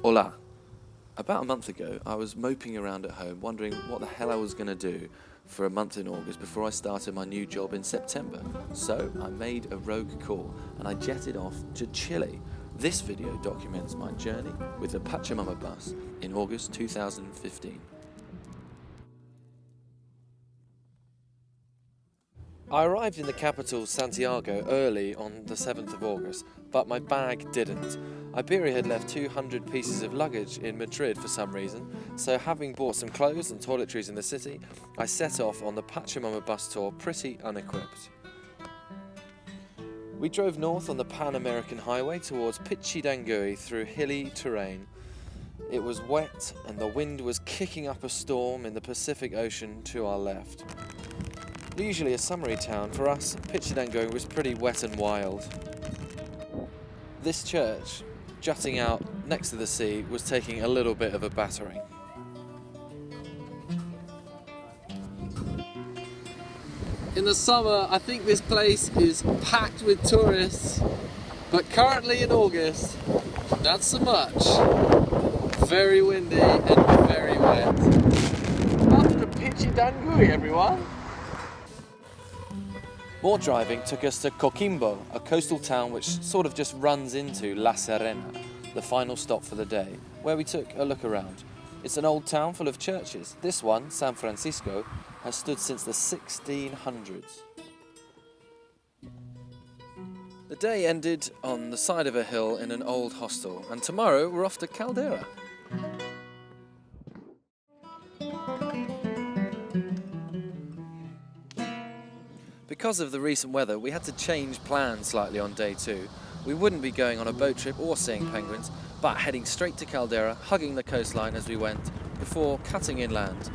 Hola. About a month ago, I was moping around at home, wondering what the hell I was going to do for a month in August before I started my new job in September. So I made a rogue call and I jetted off to Chile. This video documents my journey with the Pachamama bus in August 2015. I arrived in the capital, Santiago, early on the 7th of August, but my bag didn't. Iberia had left 200 pieces of luggage in Madrid for some reason, so having bought some clothes and toiletries in the city, I set off on the Pachamama bus tour pretty unequipped. We drove north on the Pan-American highway towards Pichidangui through hilly terrain. It was wet and the wind was kicking up a storm in the Pacific Ocean to our left. Usually a summery town, for us, Pichidangui was pretty wet and wild. This church, jutting out next to the sea, was taking a little bit of a battering. In the summer, I think this place is packed with tourists, but currently in August, not so much. Very windy and very wet. Welcome to Pichidangui, everyone! More driving took us to Coquimbo, a coastal town which sort of just runs into La Serena, the final stop for the day, where we took a look around. It's an old town full of churches. This one, San Francisco, has stood since the 1600s. The day ended on the side of a hill in an old hostel, and tomorrow we're off to Caldera. Because of the recent weather, we had to change plans slightly on day 2. We wouldn't be going on a boat trip or seeing penguins, but heading straight to Caldera, hugging the coastline as we went, before cutting inland.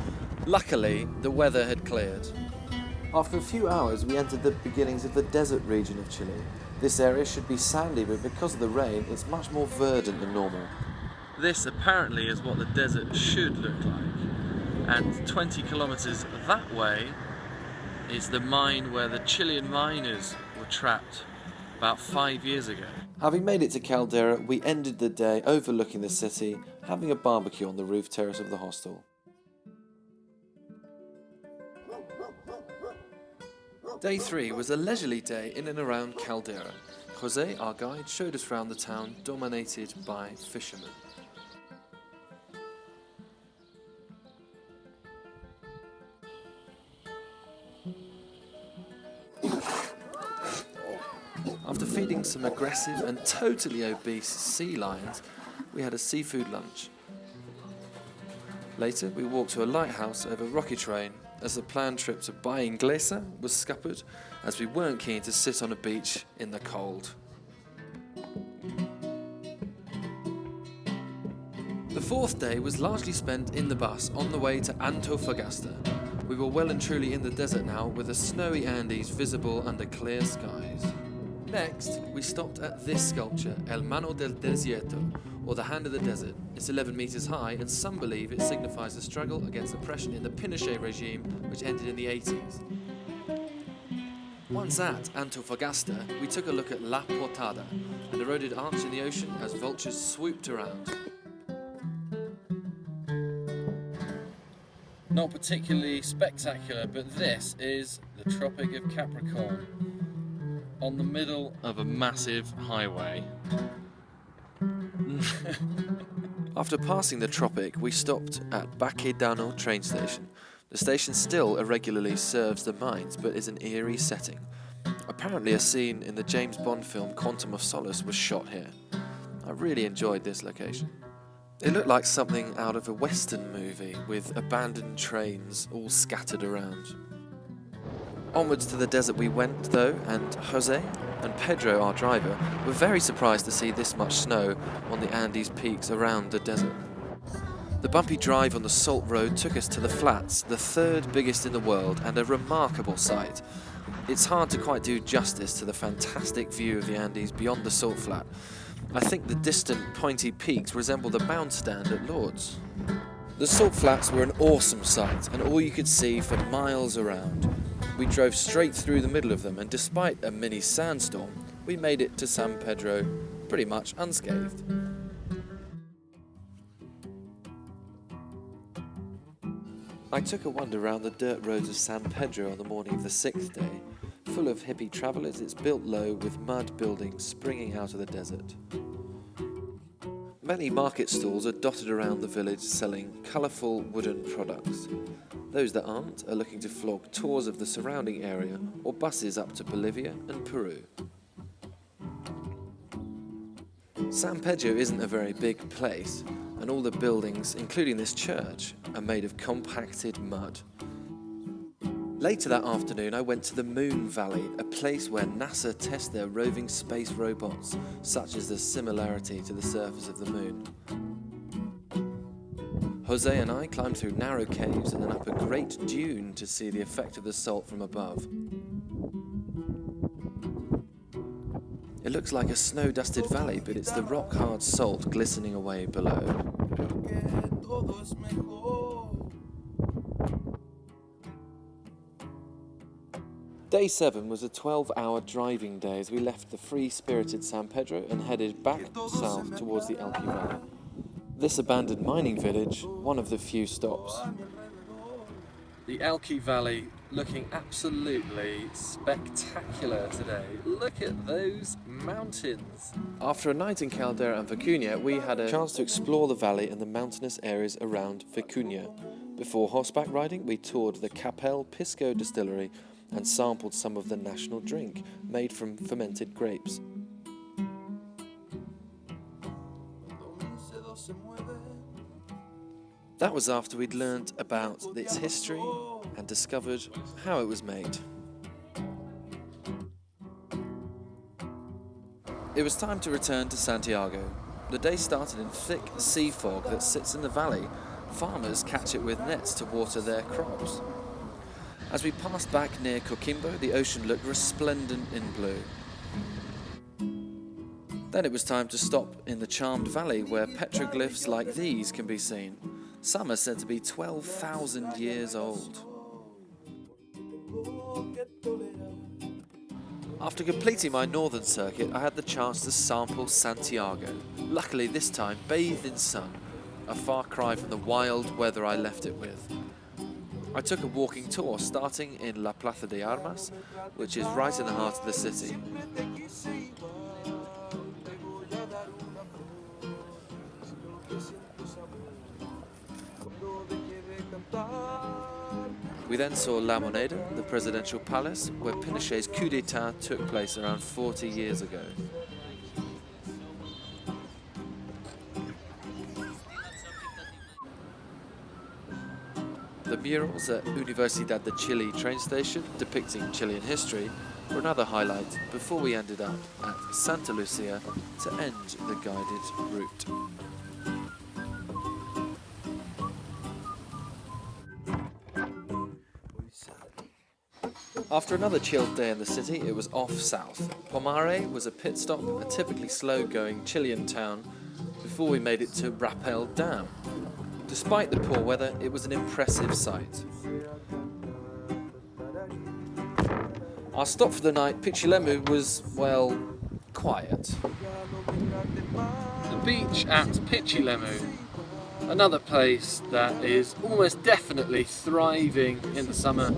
Luckily, the weather had cleared. After a few hours, we entered the beginnings of the desert region of Chile. This area should be sandy, but because of the rain, it's much more verdant than normal. This apparently is what the desert should look like. And 20 kilometers that way is the mine where the Chilean miners were trapped about 5 years ago. Having made it to Caldera, we ended the day overlooking the city, having a barbecue on the roof terrace of the hostel. Day 3 was a leisurely day in and around Caldera. Jose, our guide, showed us around the town dominated by fishermen. After feeding some aggressive and totally obese sea lions, we had a seafood lunch. Later, we walked to a lighthouse over rocky terrain as the planned trip to Bahia Inglesa was scuppered, as we weren't keen to sit on a beach in the cold. The 4th day was largely spent in the bus on the way to Antofagasta. We were well and truly in the desert now, with the snowy Andes visible under clear skies. Next, we stopped at this sculpture, El Mano del Desierto, or the Hand of the Desert. It's 11 meters high, and some believe it signifies the struggle against oppression in the Pinochet regime, which ended in the 80s. Once at Antofagasta, we took a look at La Portada, an eroded arch in the ocean as vultures swooped around. Not particularly spectacular, but this is the Tropic of Capricorn, on the middle of a massive highway. After passing the tropic, we stopped at Baquedano train station. The station still irregularly serves the mines, but is an eerie setting. Apparently a scene in the James Bond film Quantum of Solace was shot here. I really enjoyed this location. It looked like something out of a Western movie, with abandoned trains all scattered around. Onwards to the desert we went, though, and Jose and Pedro, our driver, were very surprised to see this much snow on the Andes peaks around the desert. The bumpy drive on the Salt Road took us to the flats, the 3rd biggest in the world, and a remarkable sight. It's hard to quite do justice to the fantastic view of the Andes beyond the Salt Flat. I think the distant, pointy peaks resemble the Mound Stand at Lord's. The Salt Flats were an awesome sight, and all you could see for miles around. We drove straight through the middle of them, and despite a mini sandstorm, we made it to San Pedro pretty much unscathed. I took a wander around the dirt roads of San Pedro on the morning of the 6th day. Full of hippie travellers, it's built low with mud buildings springing out of the desert. Many market stalls are dotted around the village selling colourful wooden products. Those that aren't are looking to flog tours of the surrounding area or buses up to Bolivia and Peru. San Pedro isn't a very big place, and all the buildings, including this church, are made of compacted mud. Later that afternoon I went to the Moon Valley, a place where NASA tests their roving space robots, such as the similarity to the surface of the moon. Jose and I climbed through narrow caves and then up a great dune to see the effect of the salt from above. It looks like a snow-dusted valley, but it's the rock-hard salt glistening away below. Day 7 was a 12-hour driving day as we left the free-spirited San Pedro and headed back south towards the Elqui Valley. This abandoned mining village, one of the few stops. The Elqui Valley looking absolutely spectacular today. Look at those mountains. After a night in Caldera and Vicuña, we had a chance to explore the valley and the mountainous areas around Vicuña. Before horseback riding, we toured the Capel Pisco distillery and sampled some of the national drink made from fermented grapes. That was after we'd learnt about its history and discovered how it was made. It was time to return to Santiago. The day started in thick sea fog that sits in the valley. Farmers catch it with nets to water their crops. As we passed back near Coquimbo, the ocean looked resplendent in blue. Then it was time to stop in the charmed valley where petroglyphs like these can be seen. Some are said to be 12,000 years old. After completing my northern circuit, I had the chance to sample Santiago. Luckily this time bathed in sun, a far cry from the wild weather I left it with. I took a walking tour starting in La Plaza de Armas, which is right in the heart of the city. We then saw La Moneda, the presidential palace, where Pinochet's coup d'etat took place around 40 years ago. The murals at Universidad de Chile train station, depicting Chilean history, were another highlight before we ended up at Santa Lucia to end the guided route. After another chilled day in the city, it was off south. Pomare was a pit stop, a typically slow-going Chilean town, before we made it to Rappel Dam. Despite the poor weather, it was an impressive sight. Our stop for the night, Pichilemu, was, well, quiet. The beach at Pichilemu, another place that is almost definitely thriving in the summer,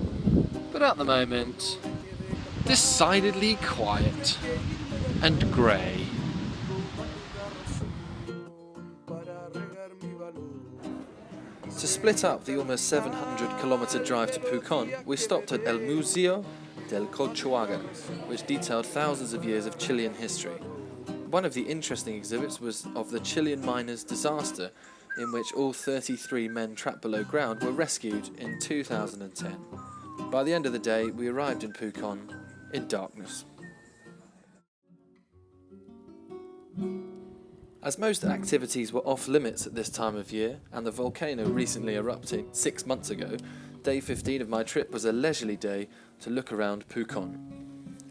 but at the moment, decidedly quiet and grey. To split up the almost 700-kilometre drive to Pucón, we stopped at El Museo del Colchuaga, which detailed thousands of years of Chilean history. One of the interesting exhibits was of the Chilean miners' disaster, in which all 33 men trapped below ground were rescued in 2010. By the end of the day, we arrived in Pucón in darkness. As most activities were off limits at this time of year, and the volcano recently erupted 6 months ago, day 15 of my trip was a leisurely day to look around Pucón.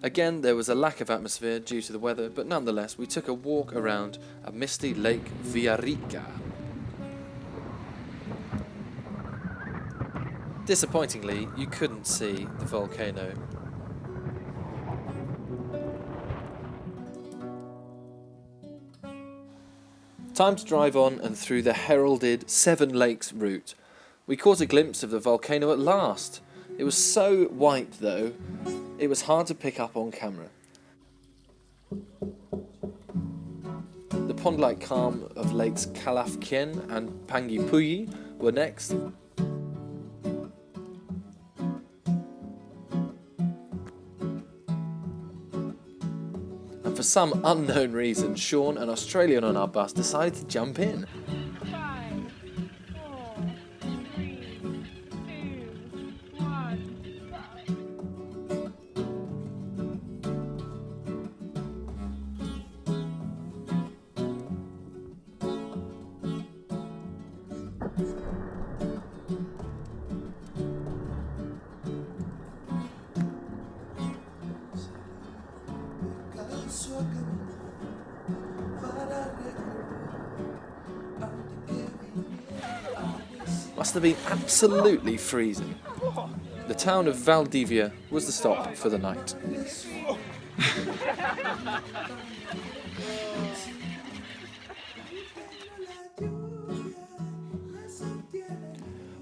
Again, there was a lack of atmosphere due to the weather, but nonetheless, we took a walk around a misty Lake Villarrica. Disappointingly, you couldn't see the volcano. Time to drive on and through the heralded Seven Lakes route. We caught a glimpse of the volcano at last. It was so white though, it was hard to pick up on camera. The pond-like calm of lakes Calafquien and Panguipulli were next. And for some unknown reason, Sean, an Australian on our bus, decided to jump in. 5, 4, 3, 2, 1. Must have been absolutely freezing. The town of Valdivia was the stop for the night.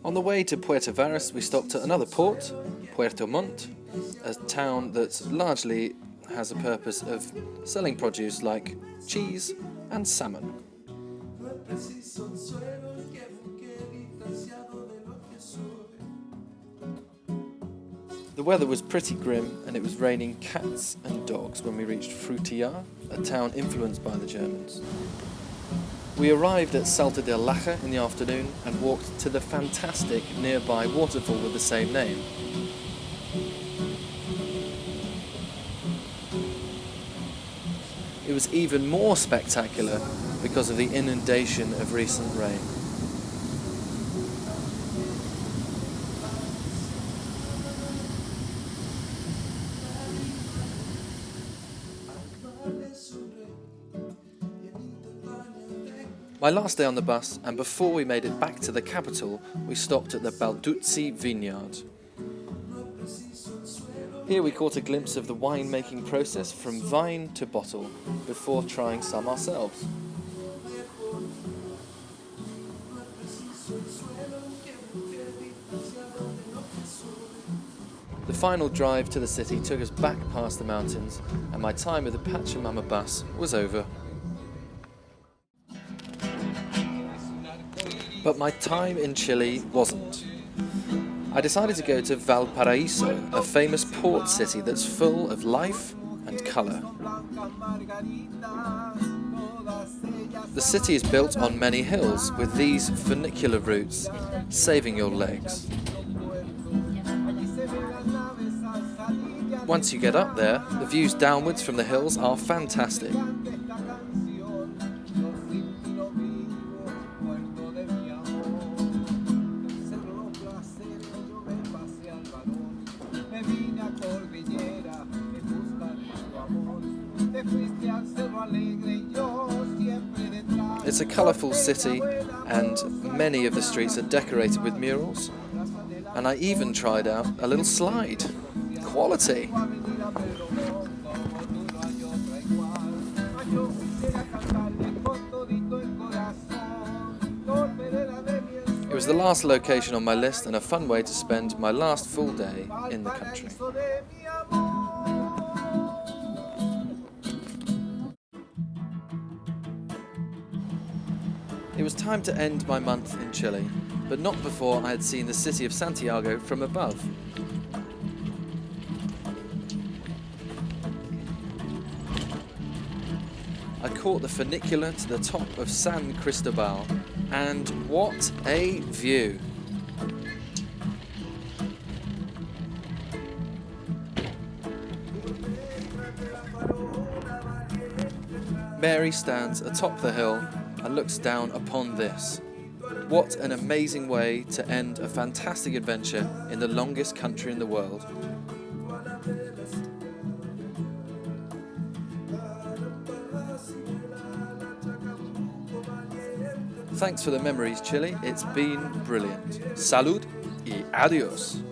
On the way to Puerto Varas, we stopped at another port, Puerto Montt, a town that largely has a purpose of selling produce like cheese and salmon. The weather was pretty grim and it was raining cats and dogs when we reached Frutillar, a town influenced by the Germans. We arrived at Salto del Laja in the afternoon and walked to the fantastic nearby waterfall with the same name. It was even more spectacular because of the inundation of recent rain. My last day on the bus, and before we made it back to the capital, we stopped at the Balduzzi vineyard. Here we caught a glimpse of the wine-making process from vine to bottle, before trying some ourselves. The final drive to the city took us back past the mountains, and my time with the Pachamama bus was over. But my time in Chile wasn't. I decided to go to Valparaiso, a famous port city that's full of life and colour. The city is built on many hills with these funicular routes, saving your legs. Once you get up there, the views downwards from the hills are fantastic. It's a colourful city and many of the streets are decorated with murals, and I even tried out a little slide. Quality! It was the last location on my list and a fun way to spend my last full day in the country. It was time to end my month in Chile, but not before I had seen the city of Santiago from above. I caught the funicular to the top of San Cristobal, and what a view! Mary stands atop the hill and looks down upon this. What an amazing way to end a fantastic adventure in the longest country in the world. Thanks for the memories, Chile. It's been brilliant. Salud y adios.